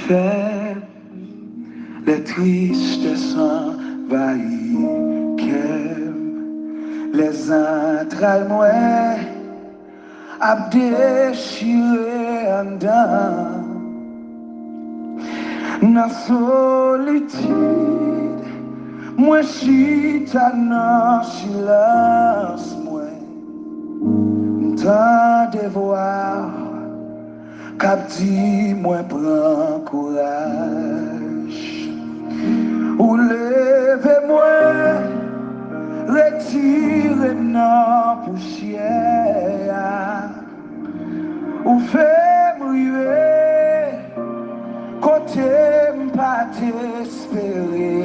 faible, les tristesses envahissent, les entrailles moins à déchirer en dedans. Na solitude, moi chita dans silence, moi tant de voir, cap dit moi prends courage, ou levez-moi, retirez dans poussière, ou fais-moi côté pas t'espérer.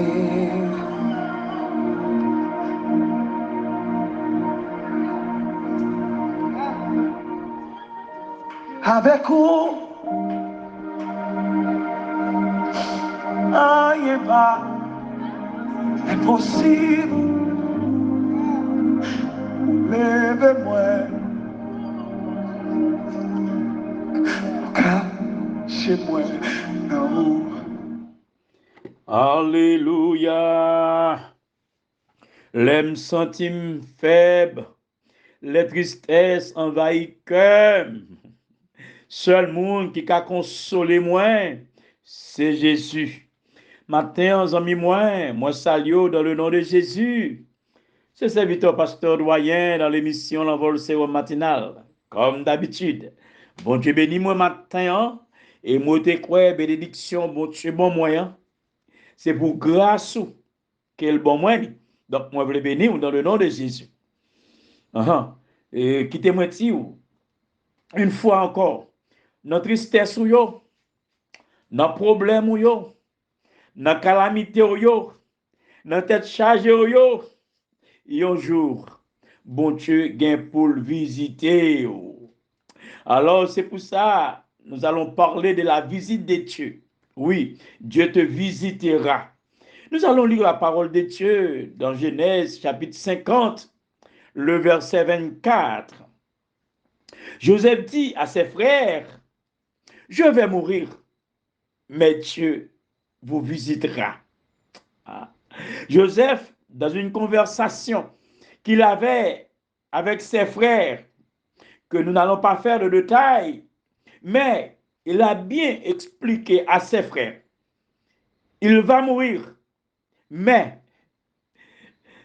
Avec vous, rien pas impossible. Levez-moi, cachez-moi dans vous. Alléluia. L'aime sentime faible, les tristesses envahissent cœur. Seul monde qui a consolé moi, c'est Jésus. Matin, amis moi salue dans le nom de Jésus. C'est serviteur pasteur doyen dans l'émission L'Envol Sérum matinal. Comme d'habitude. Bon Dieu bénis moi matin, et moi te crois bénédiction, bon Dieu bon moyen. C'est pour grâce qu'elle bon moyen. Donc moi je veux bénir dans le nom de Jésus. Et quittez-moi une fois encore. Notre tristesse ou yo, notre problème ou yo, notre calamité ou yo, notre tête chargée ou yo, et un jour, bon Dieu gain pour le visiter. Alors c'est pour ça, nous allons parler de la visite de Dieu. Oui, Dieu te visitera. Nous allons lire la parole de Dieu dans Genèse chapitre 50, le verset 24. Joseph dit à ses frères, je vais mourir, mais Dieu vous visitera. Joseph, dans une conversation qu'il avait avec ses frères, que nous n'allons pas faire de détails, mais il a bien expliqué à ses frères, il va mourir, mais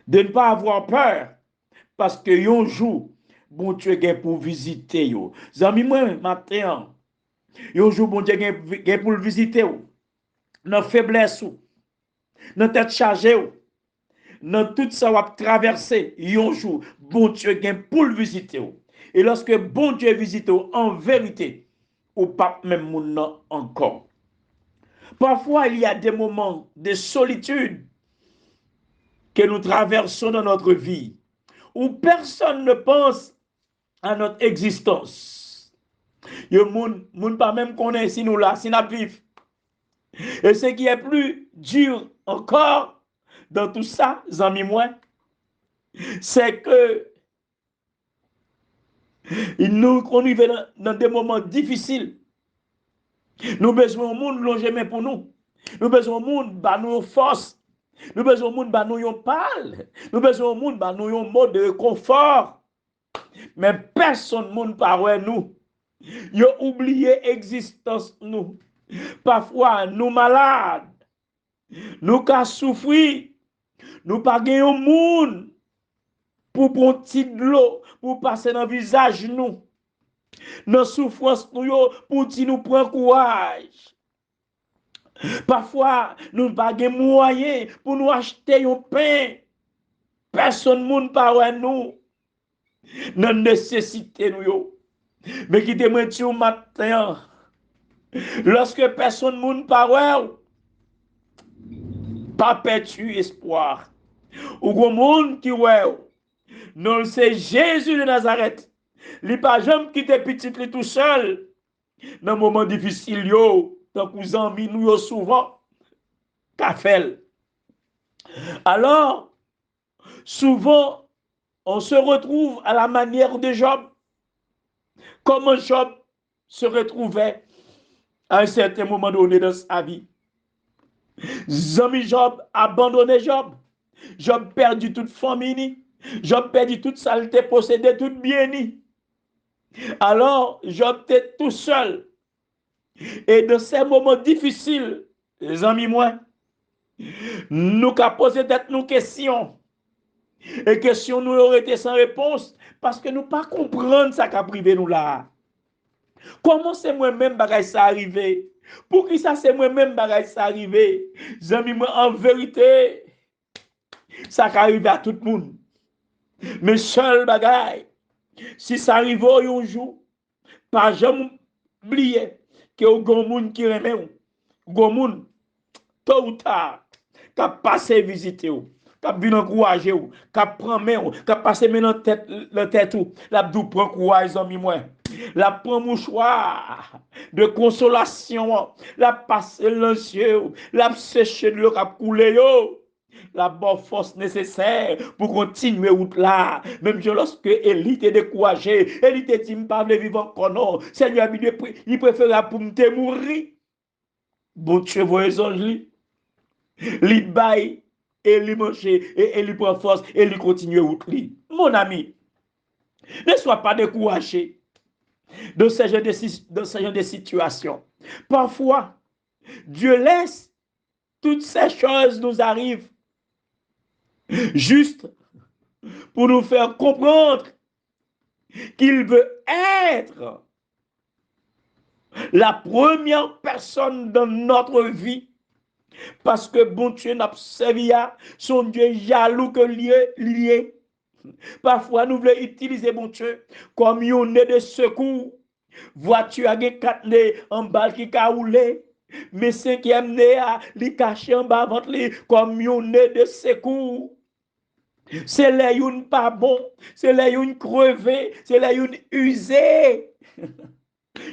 de ne pas avoir peur, parce que un jour, bon Dieu est pour visiter yo. Zami moi matin, un jour bon Dieu est pour visiter yo. Dans faiblesse ou, dans tête chargée ou, dans tout ça va traverser, un jour bon Dieu est pour visiter yo. Et lorsque bon Dieu visite yo, en vérité, ou pas même mon encore. Parfois, il y a des moments de solitude que nous traversons dans notre vie, où personne ne pense à notre existence. Le monde pas même connaît si nous là, si nous vivons. Et ce qui est plus dur encore dans tout ça, amis moi, c'est que nous on vit dans des moments difficiles. Nous besoin au monde longer mais pour nous. Nous besoin au monde bah nous force. Nous besoin au monde bah nous yon parle. Nous besoin au monde bah nous yon mode de confort. Mais personne monde parle nous. Yo oublié existence nous. Parfois nous malades. Nous ka souffrir. Nous pas gagner monde pour prendre petit de l'eau pour passer dans visage nous. Nos souffrances nous yo pour ti nous prendre courage. Parfois, nous n'avons pas de moyens pour nous acheter un pain. Personne ne parle nous. Nous nécessité nous. Mais qui te dit au matin, lorsque personne ne parle, pas perdu espoir. Ou grand monde qui ouais, non c'est Jésus de Nazareth. Il pas jamais quitté petit tout seul. Dans un moment difficile yo, tant que vous amis nous yo souvent qu'a fait. Alors, souvent, on se retrouve à la manière de Job. Comment Job se retrouvait à un certain moment donné dans sa vie. Zami Job abandonné Job. Job perdu toute famille. Job perdu toute saleté possédée, toute bien. Alors, Job était tout seul. Et dans ces moments difficiles, les amis, moi, nous avons posé nos questions. Et questions nous auraient été sans réponse parce que nous pas comprendre ça qui a privé nous là. Comment c'est moi-même bagay ça arrivé? Pour qui ça c'est moi-même bagay ça arrivé? Amis, moi, en vérité, ça qui arrive à tout le monde. Mais seul bagay, si ça arrive un jour, pas jamais oublier que y a des gens qui aiment, des gens tôt ou tard, qui a passé visiter, qui a bien encourager, qui a prendre main, qui a passé main dans tête, la dou prend courage, amis moi. La prend mouchoir de consolation, la passe dans yeux, la sécher de l'eau qui a coulé, la bonne force nécessaire pour continuer route là. Même lorsque Élie était découragé, Élie était dit, je ne pas vivre encore, non. Seigneur, il préfère pour me mourir. Bon Dieu, voyez anges, li baille, et li mange, et il prend force, et il continue route. Mon ami, ne sois pas découragé dans ce genre de situation. Parfois, Dieu laisse toutes ces choses nous arrivent juste pour nous faire comprendre qu'il veut être la première personne dans notre vie. Parce que bon Dieu n'a pas servi à son Dieu jaloux que lié. Parfois, nous voulons utiliser bon Dieu comme un nez de secours. Voiture a 4 nez en balle qui a roulé. Mais 5e nez a li caché en bas ventre comme un nez de secours. C'est les une pas bon, c'est les une crevé, c'est les une usé.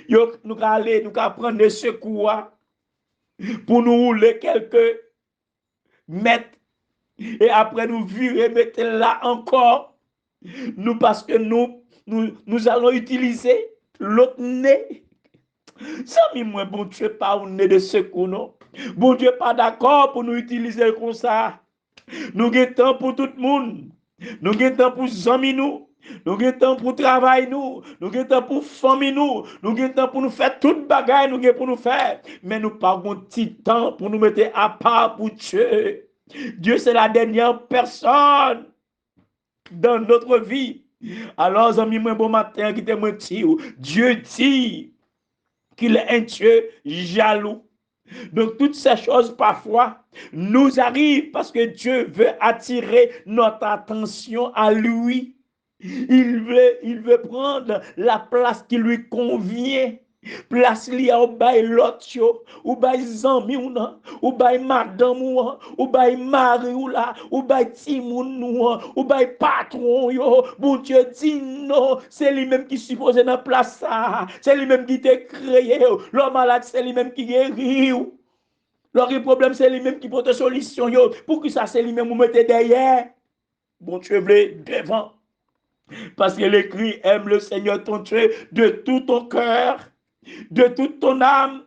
Nous allons nous prendre des secours pour nous rouler quelques mètres et après nous virer, mettre là encore. Nous, parce que nous allons utiliser l'autre nez. Ça, moi, bon Dieu, pas un nez de secours, non. Bon Dieu, pas d'accord pour nous utiliser comme ça. Nous avons temps pour tout le monde. Nous avons temps pour les amis, nous avons temps pour travail, nous avons temps pour famille, nous avons temps pour nous faire toute bagaille, nous avons pour nous faire. Mais nous n'avons pas petit temps pour nous mettre à part pour Dieu. Dieu, c'est la dernière personne dans notre vie. Alors, amis, moi, bon matin, qui te menti, Dieu dit qu'il est un Dieu jaloux. Donc, toutes ces choses, parfois, nous arrivent parce que Dieu veut attirer notre attention à lui. Il veut prendre la place qui lui convient. Place li au bay l'autre, ou bay zami ou nan, ou bay madame ou bay mari ou la, ou bay timoun ou bay patron yo. Bon Dieu dit non, c'est lui-même qui suppose dans place ça. C'est lui-même qui t'a créé. L'homme malade, c'est lui-même qui guérit. Le problème, c'est lui-même qui porte solution. Yo. Pour que ça, c'est lui-même vous mettez derrière. Bon Dieu, devant. Parce que l'écrit aime le Seigneur ton Dieu de tout ton cœur, de toute ton âme,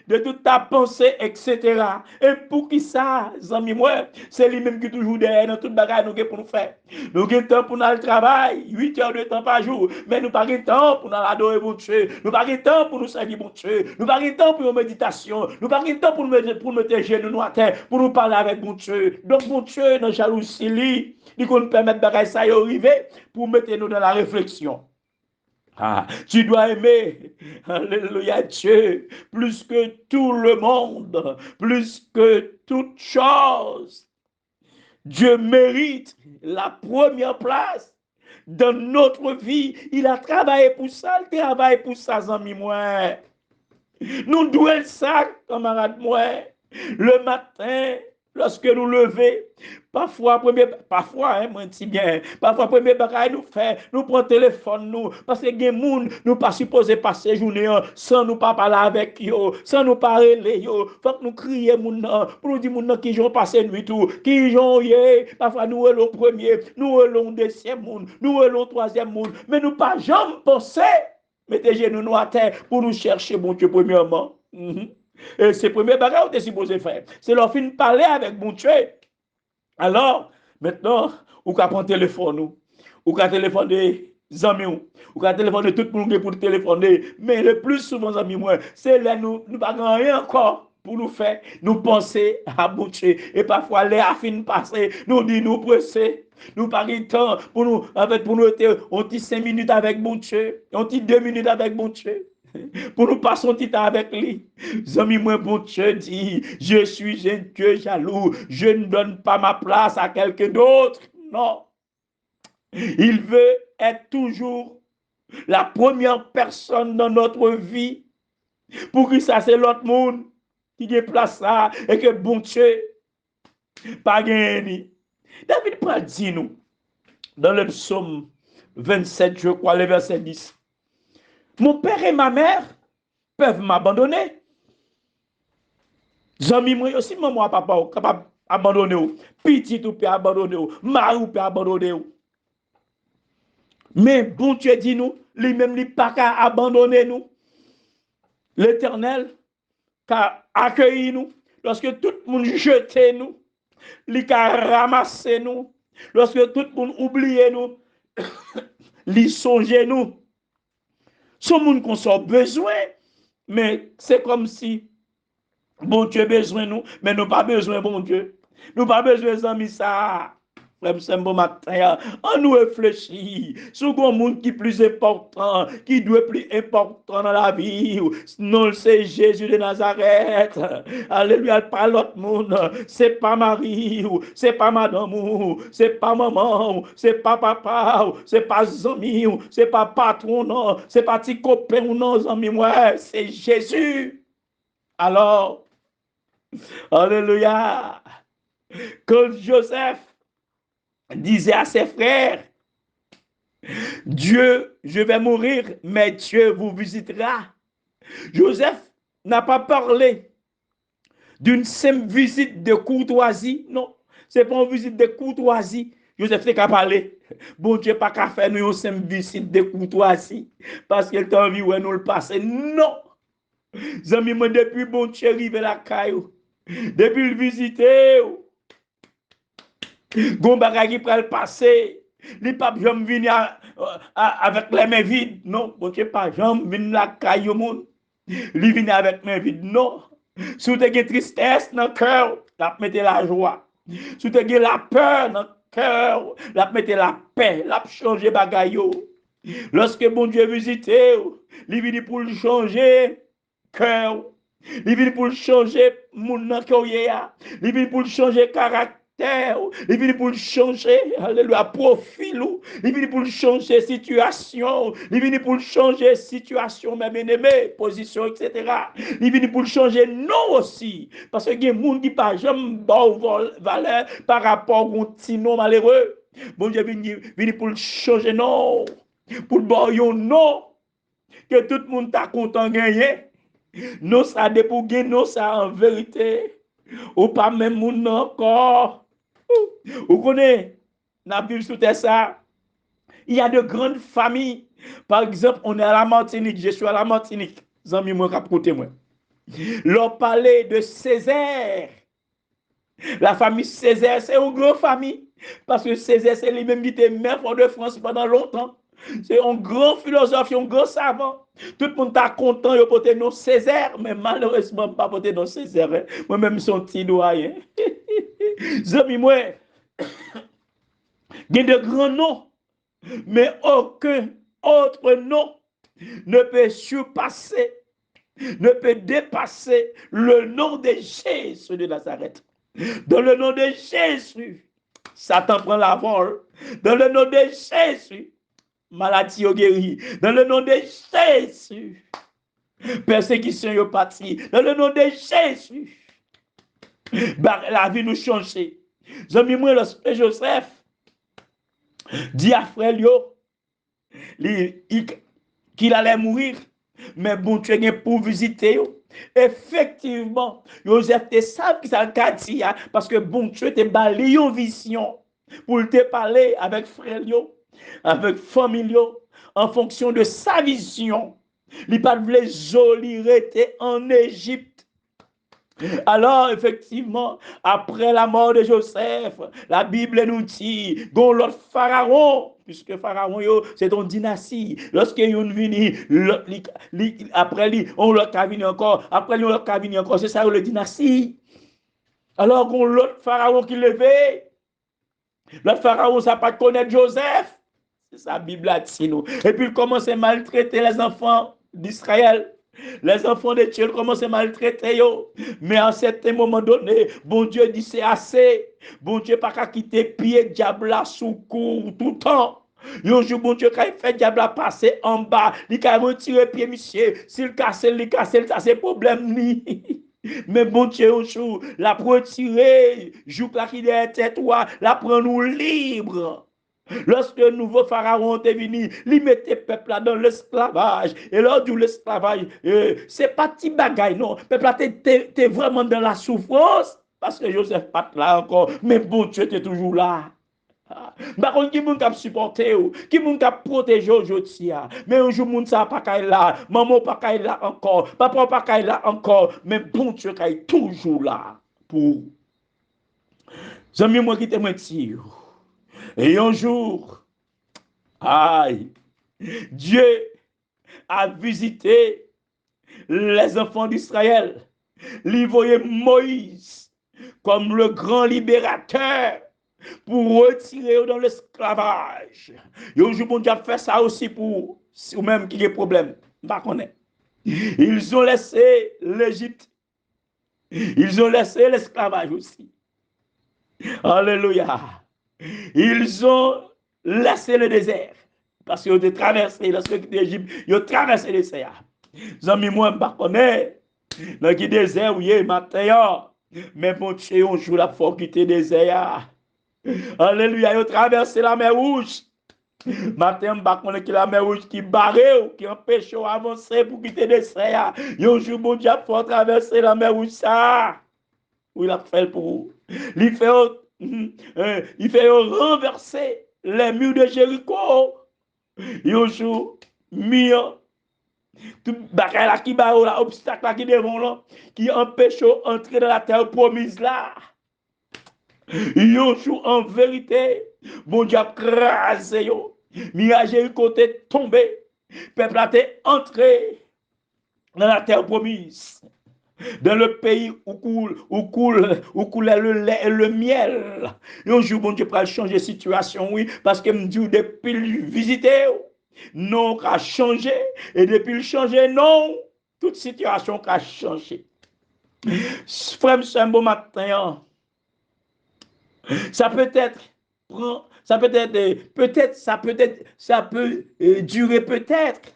de toute ta pensée, etc. Et pour qui ça, amis, moi, c'est lui-même qui est toujours derrière dans toute bagarre nous pour nous faire. Nous avons temps pour nous travail, 8 heures de temps par jour, mais nous n'avons pas temps pour nous adorer mon Dieu, nous n'avons pas temps pour nous servir mon Dieu, nous n'avons pas temps pour une méditation, nous n'avons pas temps pour nous mettre les genoux à terre, pour nous parler avec mon Dieu. Donc mon Dieu, dans jalousie, il nous permet de faire ça arriver pour mettre nous dans la réflexion. Ah, tu dois aimer, alléluia, Dieu, plus que tout le monde, plus que toute chose. Dieu mérite la première place dans notre vie. Il a travaillé pour ça, il travaille pour ça, amis, moi. Nous devons ça, camarade, moi, le matin. Lorsque nous levons, parfois, moi dis bien, parfois, premier bagage nous fait, nous prenons le téléphone, nous, parce que les gens nous pas supposés passer journée sans nous pas parler avec eux, sans nous parler, faut que nous crions pour nous dire qui ont passé nuit tout, qui ont parfois nous allons premier, nous allons deuxième monde, nous allons troisième monde, mais nous pas jamais penser, mettez genoux à terre pour nous chercher, mon Dieu, premièrement. Mhm. Et c'est le premier bagage que tu es supposé faire. C'est leur fin de parler avec mon Dieu. Alors, maintenant, ou qu'à prendre téléphone, ou qu'à téléphoner des amis, ou qu'à téléphoner tout le monde pour téléphoner. Mais le plus souvent, amis, moi, c'est là nous n'avons rien encore pour nous faire, nous penser à boucher. Et parfois, les affines passées, nous disons, nous presser. Nous pas de temps pour nous, en fait, pour nous, on dit 5 minutes avec mon Dieu, on dit 2 minutes avec mon Dieu. Pour nous passer un petit temps avec lui. Zami, moi, bon Dieu dit, je suis un Dieu jaloux, je ne donne pas ma place à quelqu'un d'autre. Non. Il veut être toujours la première personne dans notre vie. Pour que ça, c'est l'autre monde qui déplace ça et que bon Dieu, pas gagné. David pas dit nous, dans le psaume 27, je crois, le verset 10. Mon père et ma mère peuvent m'abandonner. Zami moi aussi maman papa capable abandonner ou petit ou peut abandonner ou mari ou peut abandonner ou mais bon Dieu dit nous lui-même lui pas qu'à abandonner nous l'Éternel qu'a accueilli nous lorsque tout le monde jetait nous lui qu'a ramassé nous lorsque tout le monde oubliait nous lui songeait nous son monde qu'on soit besoin mais c'est comme si bon Dieu besoin nous, mais nous pas besoin bon Dieu. Nous pas besoin d'amis ça. Frère, c'est un bon matin. On nous réfléchit sur un monde qui est plus important, qui doit être plus important dans la vie. Non, c'est Jésus de Nazareth. Alléluia, pas l'autre monde. C'est pas Marie, c'est pas madame, c'est pas maman, c'est pas papa, c'est pas ami, c'est pas patron, non, c'est pas petit copain ou non, ami, moi, c'est Jésus. Alors, alléluia. Quand Joseph disait à ses frères, Dieu, je vais mourir, mais Dieu vous visitera. Joseph n'a pas parlé d'une simple visite de courtoisie. Non, ce n'est pas une visite de courtoisie. Joseph n'est qu'à parler. Bon Dieu, pas qu'à faire nous une simple visite de courtoisie. Parce qu'il t'a envie, ouais, nous le passer. Non. Zami, moi, depuis bon Dieu arrive à la caillou. Depuis le visiter, gon bagay qui pral passer, li pa jam vini avec les mains vides. Non, bon Dieu pas jam vini la caillou moun. Li vini avec mains vides. Non. Si tu as tristesse dans le cœur, la mette la joie. Si tu as la peur dans le cœur, la mette la paix, la changer bagay yo. Lorsque bon Dieu visite, li vini pour changer cœur. Il vient pour changer mon cœur, il vient pour changer caractère. Il vient pour changer, alléluia, profil. Il vient pour changer situation. Il vient pour changer situation, même aimé, position, etc. Il vient pour changer non aussi. Parce que il y a des gens qui n'ont pas jamais valeur par rapport à un petit nom malheureux. Bon Dieu vient pour changer non. Pour le non. Que tout le monde est content de gagner. Non, ça dépend de non, ça en vérité. Ou pas même mon encore. Vous connaissez, la Bible sur ça. Il y a de grandes familles. Par exemple, on est à la Martinique. Je suis à la Martinique. Zami, moi, côté moi. Leur parler de Césaire. La famille Césaire, c'est une grande famille. Parce que Césaire, c'est lui-même qui était maire de France pendant longtemps. C'est un grand philosophe, un grand savant. Tout le monde est content de porter nos Césaire, mais malheureusement, pas porter nos Césaire. Moi-même, son petit doyen. Zami, moi, il y a de grands noms, mais aucun autre nom ne peut surpasser, ne peut dépasser le nom de Jésus de Nazareth. Dans le nom de Jésus, Satan prend la vol. Dans le nom de Jésus, maladie au guéri. Dans le nom de Jésus, persécution au parti. Dans le nom de Jésus, la vie nous change. J'aime moi lorsque Joseph dit à frère qu'il allait mourir, mais bon Dieu est pour visiter. Effectivement, Joseph te savent qui ça dit parce que bon Dieu te balayé une vision pour te parler avec frère avec famille en fonction de sa vision. Il pas voulu joli rester en Égypte. Alors, effectivement, après la mort de Joseph, la Bible nous dit, gon l'autre pharaon, puisque pharaon, c'est une dynastie. Lorsque yon vini, après lui, on l'autre a vini encore, après lui, on l'autre a vini encore, c'est ça, la dynastie. Alors, gon l'autre pharaon qui levait, l'autre pharaon, ça pas connaître Joseph. C'est ça, la Bible a dit nous. Et puis, il commence à maltraiter les enfants d'Israël. Les enfants de Dieu commencent à maltraiter. Mais à un certain moment donné, bon Dieu dit c'est assez. Bon Dieu pas qu'à quitter pied diable sous cour tout le temps. Un jour, bon Dieu, quand il fait diable passer en bas, il a retiré pied, monsieur. S'il casse, ça c'est problème. Mais bon Dieu, un jour, la retiré, joue là qui est tête, la prend nous libre. Lorsque le nouveau pharaon est venu, il mettait le peuple là dans l'esclavage. Et lors de l'esclavage, c'est pas petit bagaille, non. Le peuple là, t'es vraiment dans la souffrance. Parce que Joseph pas là encore. Mais bon Dieu, t'es toujours là. Par contre, qui moun kap supporte ou, qui moun kap protège aujourd'hui. Mais un jour, moun sa pas kay là, maman pas kay là encore, papa pas kay là encore. Mais bon Dieu, kay toujours là pour. Zami moi qui te mentir. Et un jour, aïe, Dieu a visité les enfants d'Israël. Il voyait Moïse comme le grand libérateur pour retirer dans l'esclavage. Et un jour, bon Dieu a fait ça aussi pour ou même qui a problème. Ils ont laissé l'Égypte. Ils ont laissé l'esclavage aussi. Alléluia. Ils ont laissé le désert. Parce qu'ils ont traversé, lorsque l'Égypte, ils ont traversé le désert. Zami, moi, je ne connais pas. Dans le désert, oui, matin, mais mon Dieu, on joue la fois quitter le désert. Alléluia, ils ont traversé la mer Rouge. Matin, je ne connais pas la mer Rouge qui barre, qui empêche d'avancer pour quitter le désert. Ils jour, mon Dieu, faut traverser la mer Rouge, ça. Oui, il a fait pour vous. Il fait renverser les murs de Jéricho. Yo jour mien tout bagay la qui ba la obstacle la qui devant là qui empêche entrer dans la terre promise là. Yo jour en vérité bon Dieu a crasé yo. Mirage Jéricho est tombé. Peuple a été entré dans la terre promise. Dans le pays où coule le lait et le miel. Et un jour, bon Dieu, pour changer la situation, oui, parce que me dit depuis le visiter, non, qu'a changé, et depuis le changer, non, toute situation a changé. Frère, c'est un beau matin, ça peut être, ça peut durer peut-être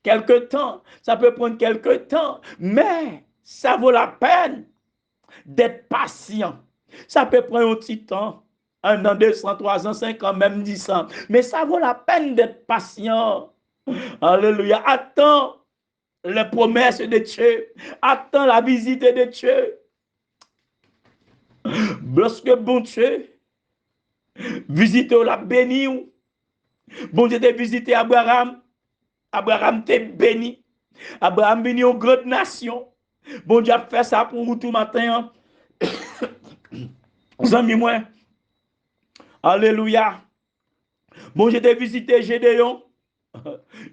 quelque temps, ça peut prendre quelque temps, mais ça vaut la peine d'être patient. Ça peut prendre un petit temps, 1 an, 2 ans, 3 ans, 5 ans, même 10 ans. Mais ça vaut la peine d'être patient. Alléluia. Attends les promesses de Dieu. Attends la visite de Dieu. Lorsque bon Dieu visite la béni. Bon Dieu t'a visité Abraham. Abraham t'a béni. Abraham béni une grande nation. Bon Dieu a fait ça pour vous tout matin. Amis moi. Alléluia. Bon, j'ai visité Gédéon.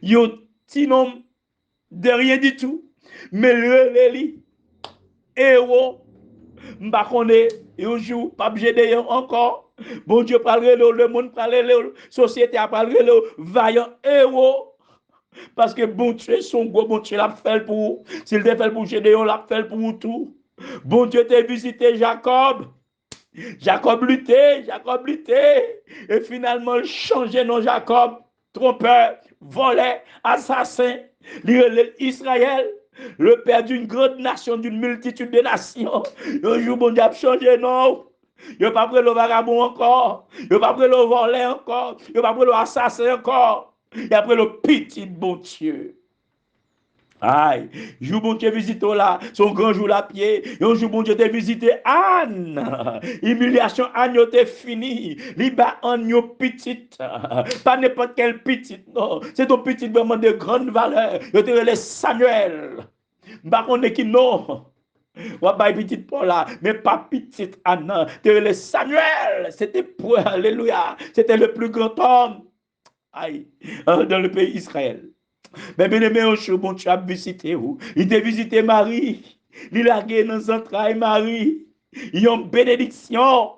Yon petit nom de rien du tout. Mais le héros, m'ba connaît, un jour, pas Gédéon encore. Bon Dieu parle le monde parle la société a parlé le vaillant héros. Parce que bon Dieu, son gros bon Dieu l'a fait pour. S'il l'a fait pour Gédéon, l'a fait pour tout. Bon Dieu t'a visité Jacob. Jacob luttait, et finalement il changeait non Jacob, trompeur, voleur, assassin, Israël, le père d'une grande nation, d'une multitude de nations. Un jour, bon Dieu a changé, non. Il n'a pas pris le vagabond encore, il n'a pas pris le voleur encore, il n'a pas pris le assassin encore, il a pris le petit bon Dieu. Aïe, jour bon Dieu visite là, son grand jour la pied, un jour bon Dieu te visité Anne, humiliation Anne yo te fini, liba Anne yo petite, pas n'importe quelle petite, non, c'est ton petite vraiment de grande valeur, yo te relais Samuel, bah on est qui non, ouais bah petite Paula, mais pas petite Anne, te relais Samuel, c'était pour, alléluia, c'était le plus grand homme, aïe, dans le pays Israël. Mais bien aimé, un jour, bon, tu as visité où? Il t'a visité Marie. Il a gagné dans son travail Marie. Il y a une bénédiction.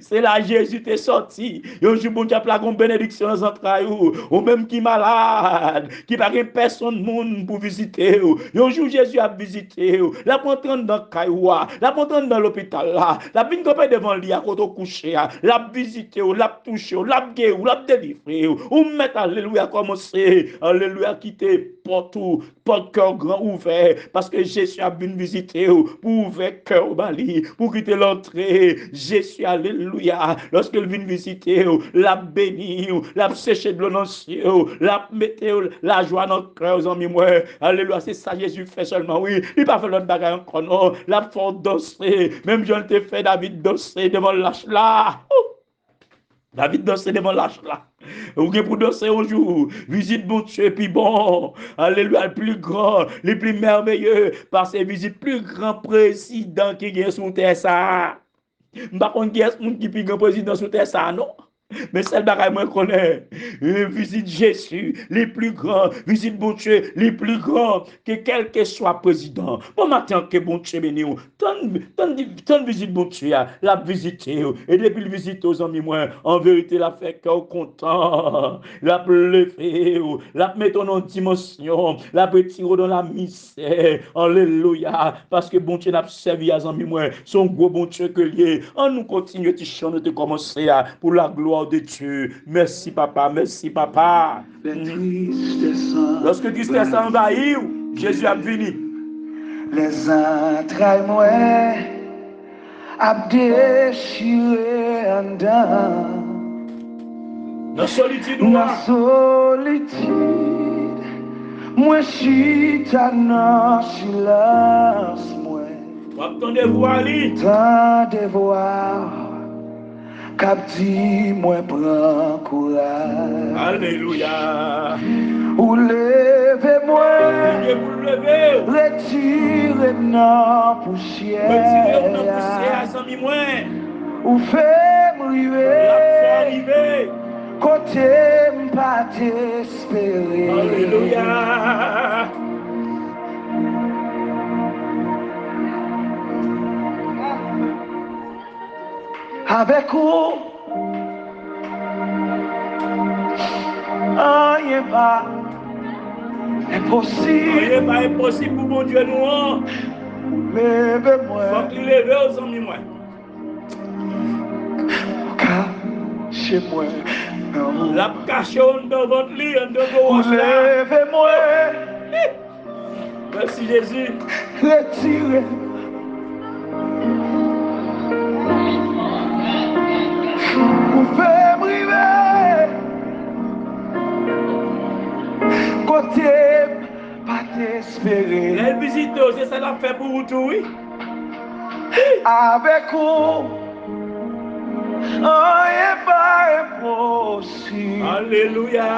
C'est là Jésus t'est sorti. Un jour, bon Dieu, a une bénédiction dans un travail ou même qui est malade, qui n'a pas personne monde pour visiter. Un jour, Jésus a visité. La montagne dans le cailloua, la montagne dans l'hôpital là, la vine devant lui à côté couché, la visité, la touché, la guéri, la délivré. Ou mettre alléluia commencer, alléluia quitter partout, porte cœur grand ouvert, parce que Jésus a venu visiter pour ouvrir cœur au Bali, pour quitter l'entrée. Jésus, alléluia, lorsqu'il vient visiter, la béni, la sécher de l'eau dans le ciel, la mettre la joie dans le cœur aux amis, moi. Alléluia, c'est ça Jésus fait seulement, oui. Il n'a pas fait l'autre bagaille encore, non. La fort danser, même Jean te fait David danser devant l'âge là. David dansait devant l'âge là. Ou pour danser un jour, visite bon Dieu, puis bon, alléluia, le plus grand, le plus merveilleux, parce que visite plus grand président qui est sur terre ça. Par contre, qui est ce qui est plus grand président sur terre ça, non? Mais celle bagaille moi connais. Visite Jésus, les plus grands, visite bon Dieu, les plus grands, que quel que soit président. Bon matin que bon Dieu béni ou. Tant visite bon Dieu, la visiter. Et depuis le visite aux amis moi, en vérité la fait cœur content. La lever, la mettre en dimension, la retirer dans la misère. Alléluia. Parce que bon Dieu n'a servi à amis moi, son gros bon Dieu que lié. On nous continue de chanter de commencer pour la gloire de Dieu. Merci papa, merci papa. Lorsque tristesse envahit, Jésus a venu. Les entrailles moi a déchiré en dedans. Dans solitude, moi chita dans silence moi. Attendez voir Ali. Attendez voir. Cap dit moi prends courage. Alléluia. Ou levez-moi. Retirez dans poussière. Retirez dans poussière, sans moi. Ou fait m'river. Côté m'pas t'espérer. Alléluia. Avec vous, rien pas impossible. Rien pas impossible pour mon Dieu nous. Levez-moi. Faut qu'il lève aux amis moi. Cachez-moi. La cachonne dans votre lit, dans vos roches là. Levez-moi. Merci Jésus. Retirez. Vous faites briver. Côté, pas t'espérer. Les visiteurs, c'est ça l'a fait pour vous tout, oui. Avec vous, rien pas impossible. Alléluia.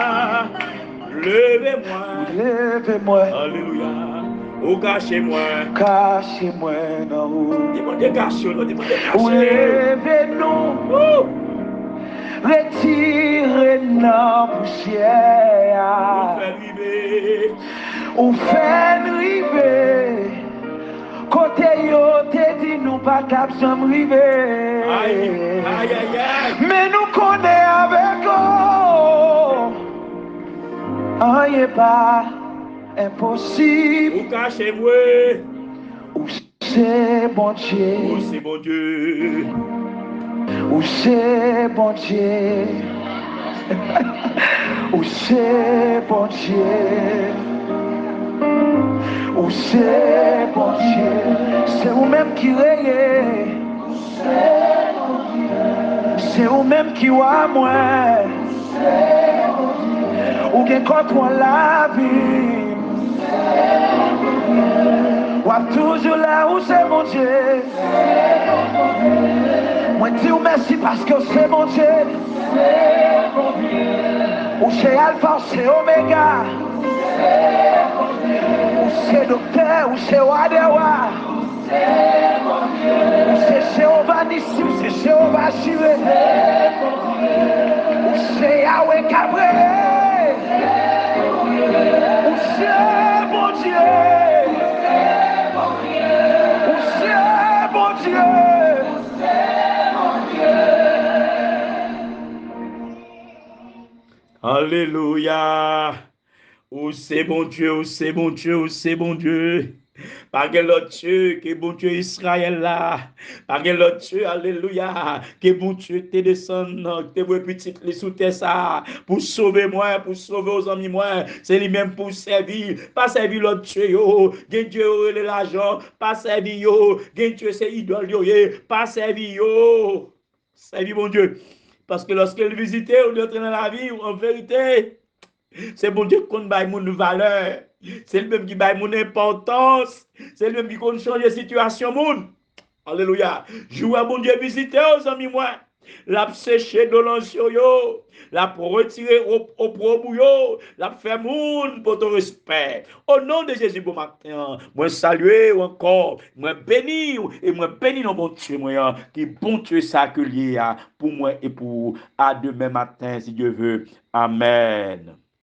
Levez-moi. Levez-moi. Alléluia. Ou cachez-moi. Cachez-moi dans vous. Dis-moi des cachons, dis-moi des cachons. Levez-nous. Retirez dans poussière. Ou fait river. Côté yo te dit nous pas cap jamais river. Aïe, aïe, aïe. Mais nous connaît avec eux. Rien pas impossible. Ou cachez-moi. Ou c'est bon Dieu. Ou c'est bon Dieu. Ou c'est bon Dieu. Ou c'est bon Dieu. Ou c'est bon Dieu. C'est vous-même qui rayez. C'est vous-même qui voit moi. Ou qui contre la vie. Ou toujours là où c'est mon Dieu. Moi dis merci parce que c'est mon Dieu. Ou c'est Alpha, ou c'est Oméga. Ou c'est docteur, ou c'est Wadewa. Ou c'est Jéhovah Nissi, ou c'est Jéhovah Jireh. Ou c'est Yahweh Cabré. Ou c'est mon Dieu. Ou c'est mon Dieu. Alléluia. Ou c'est bon Dieu, ou c'est bon Dieu, ou c'est bon Dieu. Par quel autre Dieu que bon Dieu Israël là. Par quel autre Dieu, alléluia, que bon Dieu te descend, te petit les sous terre ça, pour sauver moi, pour sauver aux amis moi. C'est lui-même pour servir, pas servir l'autre Dieu yo. Gen Dieu aurait l'argent, pas servir yo. Gen Dieu c'est idole yo, pas servir yo. Servir mon Dieu. Parce que lorsqu'elle visitait, on est entré dans la vie, en vérité, c'est bon Dieu qui baille mon valeur. C'est le même qui baille mon importance. C'est le même qui compte changer la situation monde. Alléluia. Jouer à bon Dieu visiter aux amis moi. La sécher de l'ancien yo. La retirer au probou yo. La faire moun pour ton respect. Au nom de Jésus bon matin. Moi saluer encore. Moi bénir. Et moi bénir dans mon Dieu moi. Qui bon Dieu ça que lié pour moi et pour à demain matin si Dieu veut. Amen.